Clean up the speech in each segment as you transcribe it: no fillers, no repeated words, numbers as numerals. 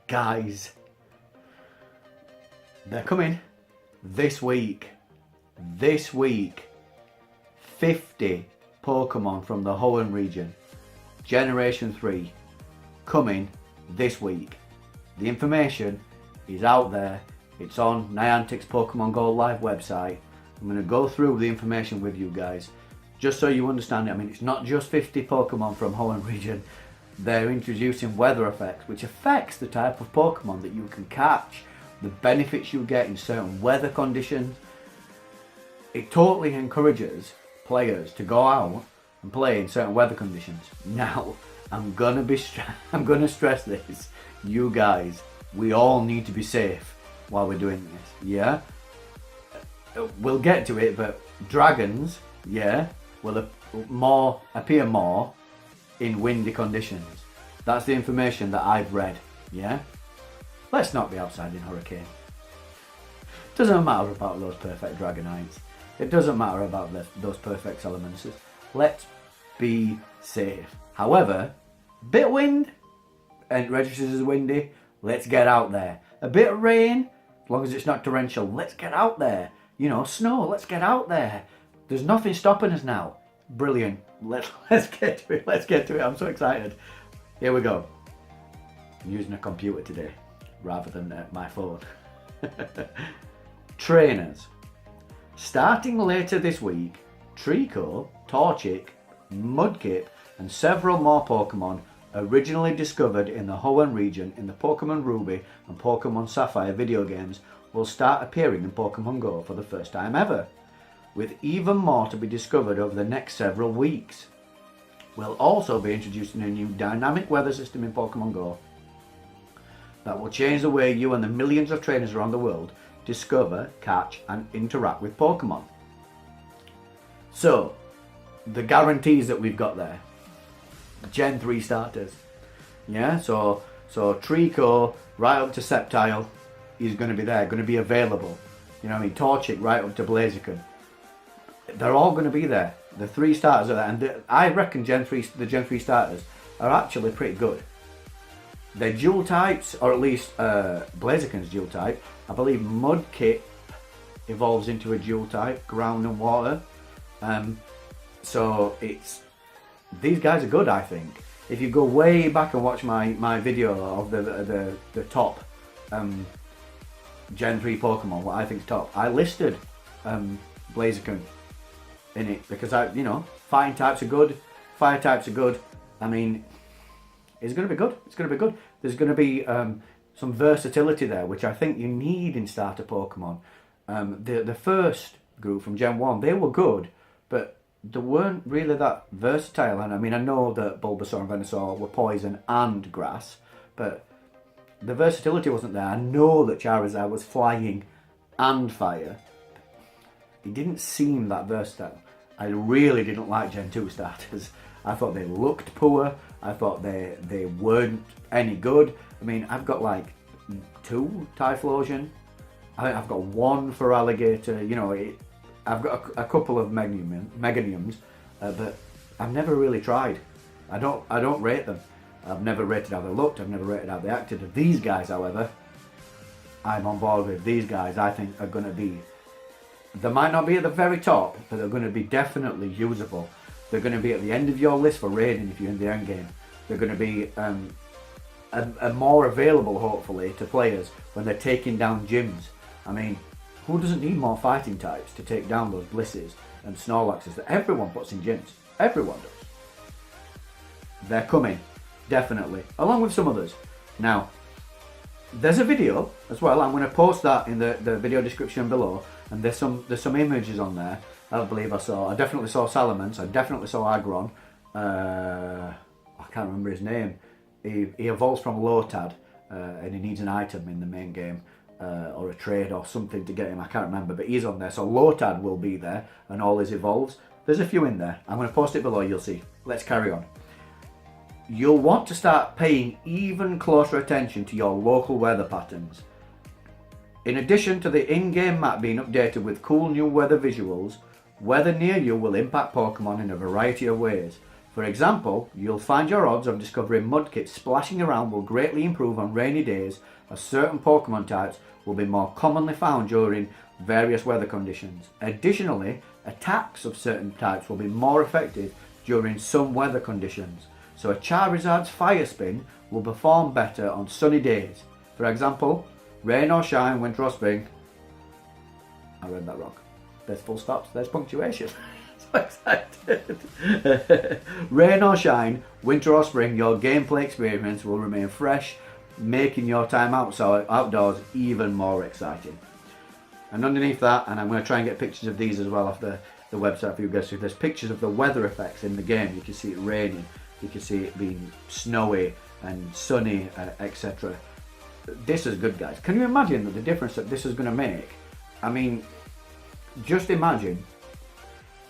Guys, they're coming this week. This week, 50 Pokemon from the Hoenn region, Generation 3, coming this week. The information is out there. It's on Niantic's Pokemon Go Live website. I'm going to go through the information with you guys, just so you understand it. I mean, it's not just 50 Pokemon from Hoenn region. They're introducing weather effects, which affects the type of Pokemon that you can catch, the benefits you get in certain weather conditions. It totally encourages players to go out and play in certain weather conditions. Now, I'm gonna stress this. You guys, we all need to be safe while we're doing this, yeah? We'll get to it, but dragons, yeah, will appear more in windy conditions. That's the information that I've read, yeah? Let's not be outside in hurricane. Doesn't matter about those perfect Dragonites. It doesn't matter about those perfect Salamanders. Let's be safe. However, bit of wind, and it registers as windy, let's get out there. A bit of rain, as long as it's not torrential, let's get out there. You know, snow, let's get out there. There's nothing stopping us now. Brilliant. Let's get to it. Let's get to it. I'm so excited. Here we go. I'm using a computer today rather than my phone. Trainers. Starting later this week, Treecko, Torchic, Mudkip and several more Pokemon originally discovered in the Hoenn region in the Pokemon Ruby and Pokemon Sapphire video games will start appearing in Pokemon Go for the first time ever, with even more to be discovered over the next several weeks. We'll also be introducing a new dynamic weather system in Pokemon Go that will change the way you and the millions of trainers around the world discover, catch and interact with Pokemon. So, the guarantees that we've got there. Gen 3 starters. Yeah, so Treecko right up to Sceptile is going to be there, going to be available. You know what I mean? Torchic right up to Blaziken. They're all going to be there. The 3 starters are there, and I reckon the Gen 3 starters are actually pretty good. They're dual types, or at least Blaziken's dual type. I believe Mudkip evolves into a dual type, ground and water. So these guys are good, I think. If you go way back and watch my video of the top Gen 3 Pokemon, what I think is top, I listed Blaziken in it because fighting types are good, fire types are good. I mean, it's going to be good. It's going to be good. There's going to be some versatility there, which I think you need in starter Pokemon. The first group from Gen 1, they were good, but they weren't really that versatile. And I mean, I know that Bulbasaur and Venusaur were poison and grass, but the versatility wasn't there. I know that Charizard was flying and fire. It didn't seem that versatile. I really didn't like Gen 2 starters. I thought they looked poor. I thought they weren't any good. I mean, I've got like 2 Typhlosion. I've got 1 for Alligator. You know, I've got a couple of Meganiums, but I've never really tried. I don't rate them. I've never rated how they looked. I've never rated how they acted. These guys, however, I'm on board with. These guys, I think, are going to be. They might not be at the very top, but they're going to be definitely usable. They're going to be at the end of your list for raiding if you're in the end game. They're going to be a more available, hopefully, to players when they're taking down gyms. I mean, who doesn't need more fighting types to take down those Blisses and Snorlaxes that everyone puts in gyms? Everyone does. They're coming, definitely, along with some others. Now, there's a video as well. I'm going to post that in the video description below, and there's some images on there. I believe I definitely saw Salamence. I definitely saw Aggron. I can't remember his name. He evolves from Lotad, and he needs an item in the main game, or a trade or something to get him. I can't remember, but he's on there. So Lotad will be there, and all his evolves. There's a few in there. I'm going to post it below. You'll see. Let's carry on. You'll want to start paying even closer attention to your local weather patterns. In addition to the in-game map being updated with cool new weather visuals, weather near you will impact Pokemon in a variety of ways. For example, you'll find your odds of discovering mudkits splashing around will greatly improve on rainy days, as certain Pokemon types will be more commonly found during various weather conditions. Additionally, attacks of certain types will be more effective during some weather conditions. So a Charizard's Fire Spin will perform better on sunny days. For example, rain or shine, winter or spring. I read that wrong. There's full stops, there's punctuation. So excited. Rain or shine, winter or spring, your gameplay experience will remain fresh, making your time outdoors even more exciting. And underneath that, and I'm going to try and get pictures of these as well off the website for you guys, so there's pictures of the weather effects in the game. You can see it raining, you can see it being snowy and sunny, etc. This is good, guys. Can you imagine the difference that this is going to make? I mean, just imagine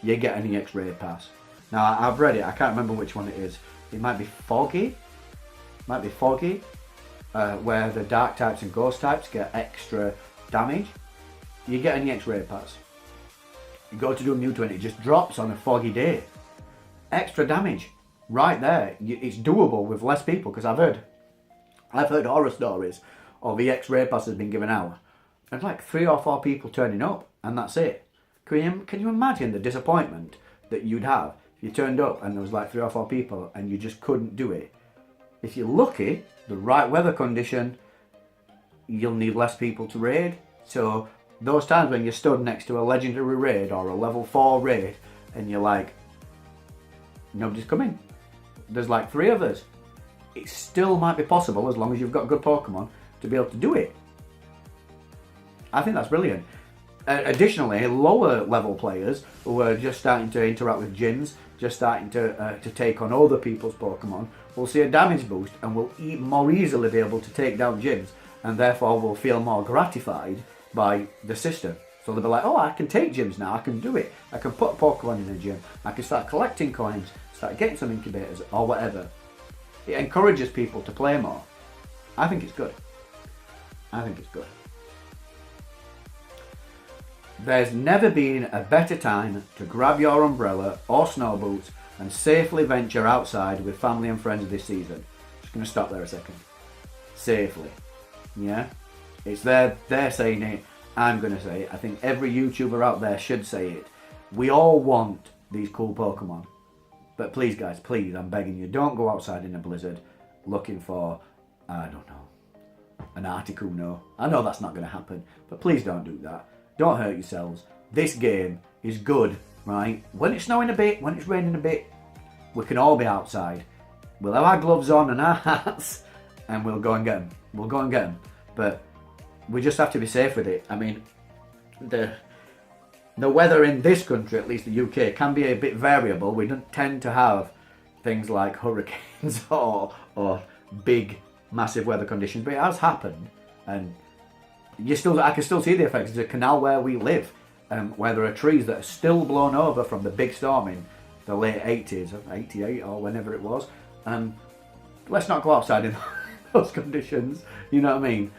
you get an EX raid pass. Now, I've read it, I can't remember which one it is. It might be Foggy, where the dark types and ghost types get extra damage. You get an EX raid pass. You go to do a Mewtwo and it just drops on a foggy day. Extra damage, right there. It's doable with less people, because I've heard horror stories of EX raid passes being given out. There's like 3 or 4 people turning up, and that's it. Can you imagine the disappointment that you'd have if you turned up and there was like 3 or 4 people and you just couldn't do it? If you're lucky, the right weather condition, you'll need less people to raid. So those times when you're stood next to a legendary raid or a level 4 raid and you're like, nobody's coming. There's like 3 of us. It still might be possible, as long as you've got good Pokemon, to be able to do it. I think that's brilliant. Additionally, lower level players who are just starting to interact with gyms, just starting to take on other people's Pokemon, will see a damage boost and will more easily be able to take down gyms, and therefore will feel more gratified by the system. So they'll be like, oh, I can take gyms now, I can do it. I can put Pokemon in a gym, I can start collecting coins, start getting some incubators or whatever. It encourages people to play more. I think it's good. I think it's good. There's never been a better time to grab your umbrella or snow boots and safely venture outside with family and friends this season. Just going to stop there a second. Safely. Yeah? It's they're saying it. I'm going to say it. I think every YouTuber out there should say it. We all want these cool Pokemon. But please, guys, please, I'm begging you, don't go outside in a blizzard looking for, I don't know, an Articuno. I know that's not going to happen, but please don't do that. Don't hurt yourselves. This game is good, right? When it's snowing a bit, when it's raining a bit, we can all be outside. We'll have our gloves on and our hats, and we'll go and get them. We'll go and get them. But we just have to be safe with it. I mean, the weather in this country, at least the UK, can be a bit variable. We don't tend to have things like hurricanes or big, massive weather conditions, but it has happened, and I can still see the effects. There's a canal where we live, where there are trees that are still blown over from the big storm in the late 80s, 88 or whenever it was. Let's not go outside in those conditions, you know what I mean?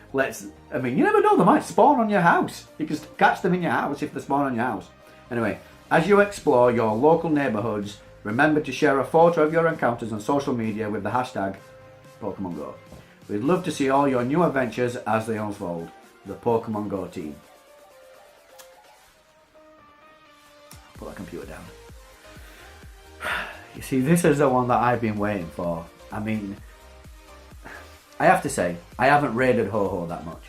You never know, they might spawn on your house. You can catch them in your house if they spawn on your house. Anyway, as you explore your local neighbourhoods, remember to share a photo of your encounters on social media with the hashtag Pokemon Go. We'd love to see all your new adventures as they unfold. The Pokemon Go team. Put that computer down. You see, this is the one that I've been waiting for. I mean, I have to say, I haven't raided Ho-Oh that much.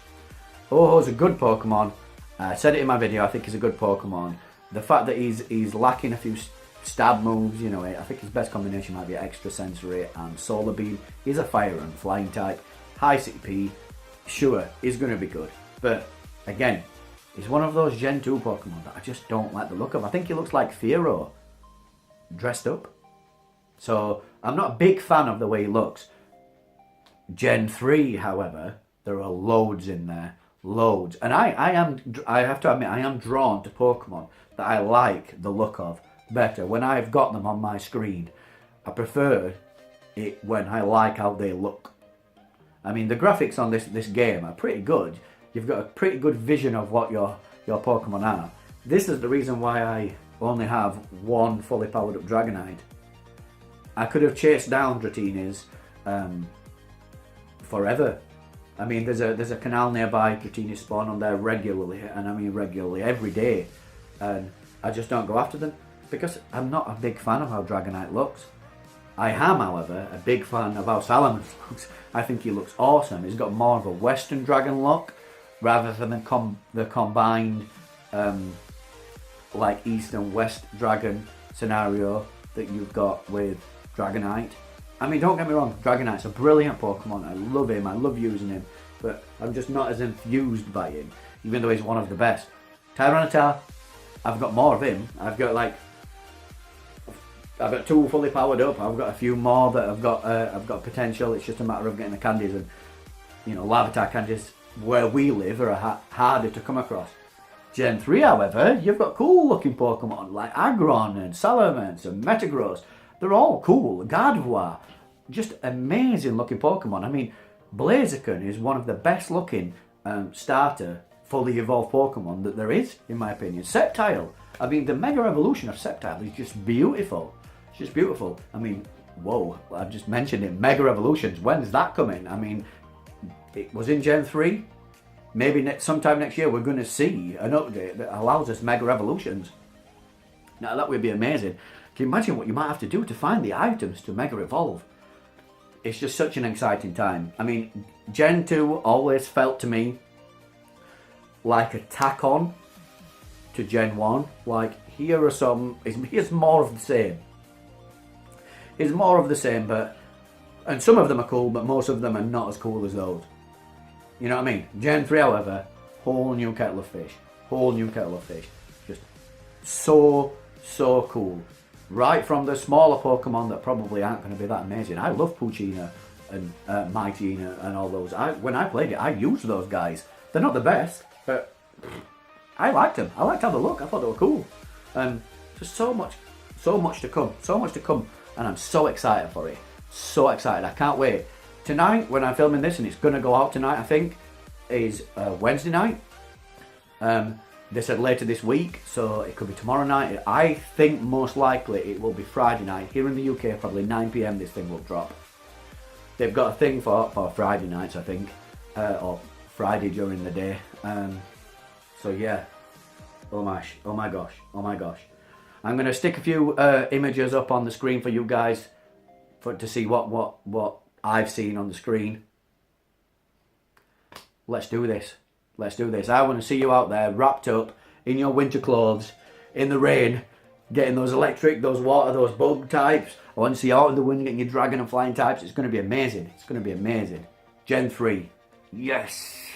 Ho-Oh's a good Pokemon. I said it in my video, I think he's a good Pokemon. The fact that he's lacking a few stab moves, you know, I think his best combination might be Extra Sensory and Solar Beam. He's a Fire and Flying type, high CP. Sure, he's going to be good. But again, he's one of those Gen 2 Pokemon that I just don't like the look of. I think he looks like Fearow dressed up. So I'm not a big fan of the way he looks. Gen 3, however, there are loads in there. Loads. And I have to admit, I am drawn to Pokemon that I like the look of better. When I've got them on my screen, I prefer it when I like how they look. I mean, the graphics on this game are pretty good. You've got a pretty good vision of what your Pokemon are. This is the reason why I only have one fully powered up Dragonite. I could have chased down Dratinis forever. I mean, there's a canal nearby. Dratinis spawn on there regularly, and I mean regularly every day, and I just don't go after them because I'm not a big fan of how Dragonite looks. I am, however, a big fan of how Salamence looks. I think he looks awesome. He's got more of a Western Dragon look rather than the combined like East and West Dragon scenario that you've got with Dragonite. I mean, don't get me wrong, Dragonite's a brilliant Pokemon. I love him, I love using him, but I'm just not as enthused by him, even though he's one of the best. Tyranitar, I've got more of him. I've got 2 fully powered up. I've got a few more that I've got potential. It's just a matter of getting the candies, and you know, Larvitar candies where we live are harder to come across. Gen 3, however, you've got cool looking Pokemon like Aggron and Salamence and Metagross. They're all cool. Gardevoir, just amazing looking Pokemon. I mean, Blaziken is one of the best looking starter fully evolved Pokemon that there is, in my opinion. Sceptile, I mean, the Mega Evolution of Sceptile is just beautiful. It's just beautiful. I mean, whoa, I've just mentioned it. Mega Evolutions, when's that coming? I mean, it was in Gen 3. Maybe sometime next year we're going to see an update that allows us Mega Evolutions. Now that would be amazing. Can you imagine what you might have to do to find the items to Mega Evolve? It's just such an exciting time. I mean, Gen 2 always felt to me like a tack on to Gen 1. Like, here's more of the same. Here's more of the same, and some of them are cool, but most of them are not as cool as those. You know what I mean? Gen 3, however, whole new kettle of fish. Whole new kettle of fish. Just so cool. Right from the smaller Pokemon that probably aren't going to be that amazing. I love Poochyena and Mightyena and all those. When I played it, I used those guys. They're not the best, but I liked them. I liked how they look. I thought they were cool. And just so much to come. So much to come. And I'm so excited for it. So excited. I can't wait. Tonight, when I'm filming this, and it's going to go out tonight, I think, is Wednesday night. They said later this week, so it could be tomorrow night. I think most likely it will be Friday night. Here in the UK, probably 9 PM this thing will drop. They've got a thing for Friday nights, I think, or Friday during the day. So yeah, oh my gosh. I'm going to stick a few images up on the screen for you guys to see what I've seen on the screen. Let's do this. I want to see you out there wrapped up in your winter clothes in the rain, getting those electric, those water, those bug types. I want to see you out in the wind getting your dragon and flying types. It's going to be amazing. Gen 3. Yes.